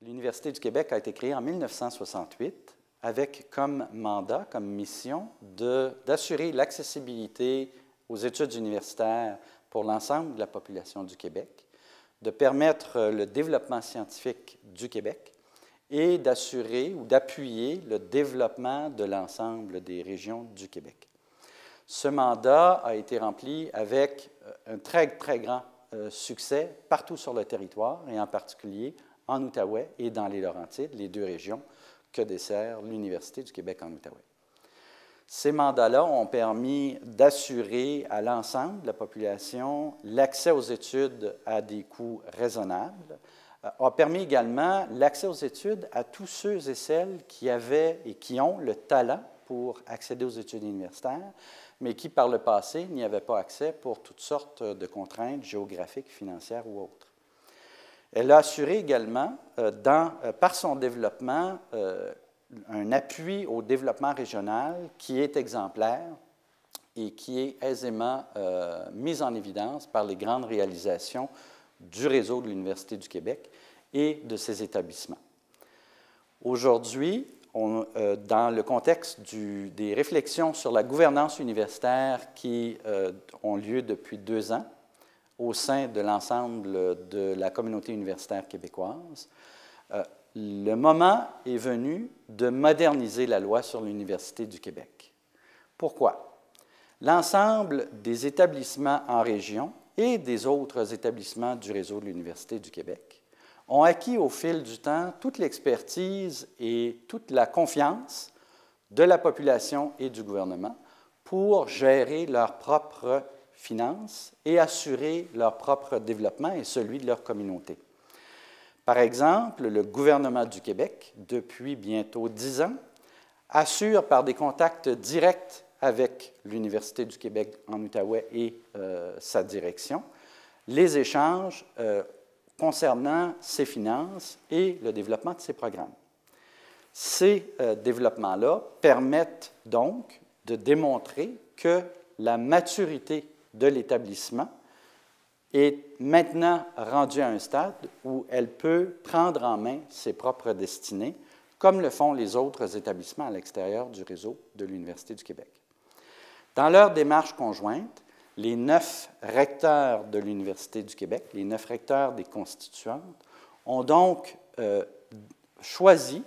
l'Université du Québec a été créée en 1968 avec comme mandat, comme mission, d'assurer l'accessibilité aux études universitaires pour l'ensemble de la population du Québec, de permettre le développement scientifique du Québec et d'assurer ou d'appuyer le développement de l'ensemble des régions du Québec. Ce mandat a été rempli avec un très, très grand succès partout sur le territoire, et en particulier en Outaouais et dans les Laurentides, les deux régions que dessert l'Université du Québec en Outaouais. Ces mandats-là ont permis d'assurer à l'ensemble de la population l'accès aux études à des coûts raisonnables, a permis également l'accès aux études à tous ceux et celles qui avaient et qui ont le talent pour accéder aux études universitaires, mais qui, par le passé, n'y avaient pas accès pour toutes sortes de contraintes géographiques, financières ou autres. Elle a assuré également, par son développement, un appui au développement régional qui est exemplaire et qui est aisément mis en évidence par les grandes réalisations du réseau de l'Université du Québec et de ses établissements. Aujourd'hui, dans le contexte des réflexions sur la gouvernance universitaire qui ont lieu depuis 2 ans au sein de l'ensemble de la communauté universitaire québécoise, le moment est venu de moderniser la loi sur l'Université du Québec. Pourquoi? L'ensemble des établissements en région et des autres établissements du réseau de l'Université du Québec ont acquis au fil du temps toute l'expertise et toute la confiance de la population et du gouvernement pour gérer leurs propres finances et assurer leur propre développement et celui de leur communauté. Par exemple, le gouvernement du Québec, depuis bientôt 10 ans, assure par des contacts directs avec l'Université du Québec en Outaouais et sa direction les échanges concernant ses finances et le développement de ses programmes. Ces développements-là permettent donc de démontrer que la maturité de l'établissement est maintenant rendue à un stade où elle peut prendre en main ses propres destinées, comme le font les autres établissements à l'extérieur du réseau de l'Université du Québec. Dans leur démarche conjointe, les 9 recteurs de l'Université du Québec, les 9 recteurs des constituantes, ont donc choisi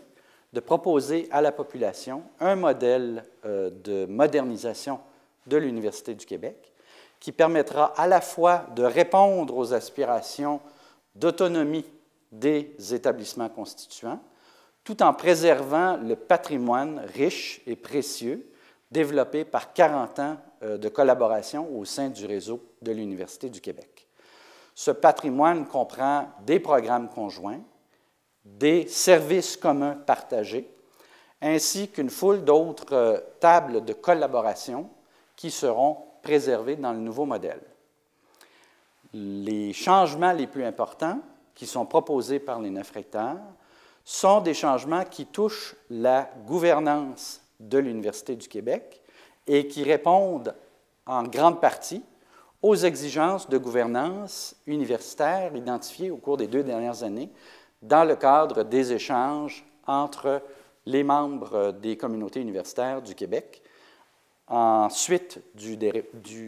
de proposer à la population un modèle de modernisation de l'Université du Québec qui permettra à la fois de répondre aux aspirations d'autonomie des établissements constituants, tout en préservant le patrimoine riche et précieux développé par 40 ans de collaboration au sein du réseau de l'Université du Québec. Ce patrimoine comprend des programmes conjoints, des services communs partagés, ainsi qu'une foule d'autres tables de collaboration qui seront préservées dans le nouveau modèle. Les changements les plus importants qui sont proposés par les 9 recteurs sont des changements qui touchent la gouvernance de l'Université du Québec et qui répondent en grande partie aux exigences de gouvernance universitaire identifiées au cours des 2 dernières années dans le cadre des échanges entre les membres des communautés universitaires du Québec, ensuite du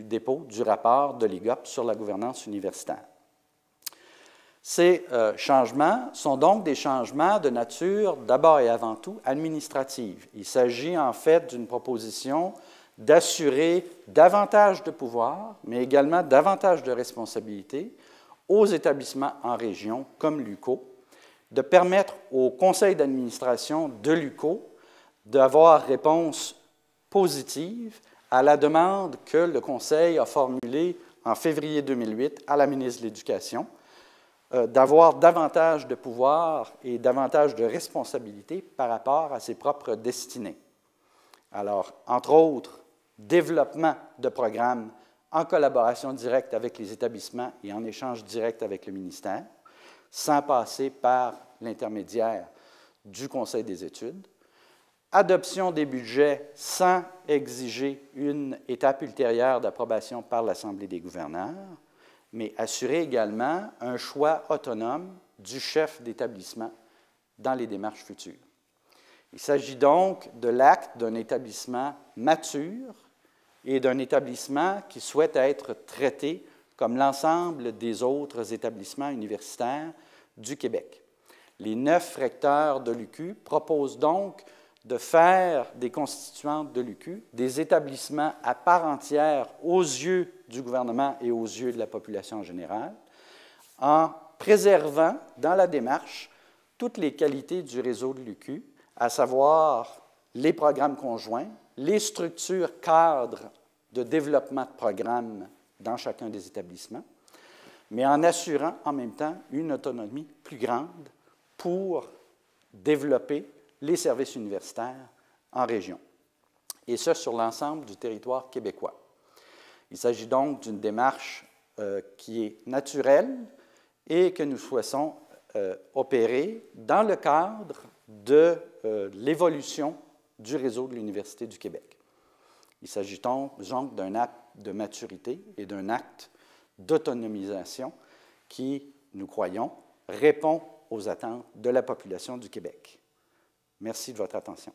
dépôt du rapport de l'IGOP sur la gouvernance universitaire. Ces changements sont donc des changements de nature d'abord et avant tout administrative. Il s'agit en fait d'une proposition d'assurer davantage de pouvoir, mais également davantage de responsabilités aux établissements en région comme l'UQO, de permettre au conseil d'administration de l'UQO d'avoir réponse positive à la demande que le conseil a formulée en février 2008 à la ministre de l'Éducation, d'avoir davantage de pouvoir et davantage de responsabilités par rapport à ses propres destinées. Alors, entre autres, développement de programmes en collaboration directe avec les établissements et en échange direct avec le ministère, sans passer par l'intermédiaire du Conseil des études, adoption des budgets sans exiger une étape ultérieure d'approbation par l'Assemblée des gouverneurs, mais assurer également un choix autonome du chef d'établissement dans les démarches futures. Il s'agit donc de l'acte d'un établissement mature et d'un établissement qui souhaite être traité comme l'ensemble des autres établissements universitaires du Québec. Les 9 recteurs de l'UQ proposent donc de faire des constituantes de l'UQ des établissements à part entière aux yeux du gouvernement et aux yeux de la population en général, en préservant dans la démarche toutes les qualités du réseau de l'UQ, à savoir les programmes conjoints, les structures cadres de développement de programmes dans chacun des établissements, mais en assurant en même temps une autonomie plus grande pour développer les services universitaires en région, et ce, sur l'ensemble du territoire québécois. Il s'agit donc d'une démarche qui est naturelle et que nous souhaitons opérer dans le cadre de l'évolution du réseau de l'Université du Québec. Il s'agit donc d'un acte de maturité et d'un acte d'autonomisation qui, nous croyons, répond aux attentes de la population du Québec. Merci de votre attention.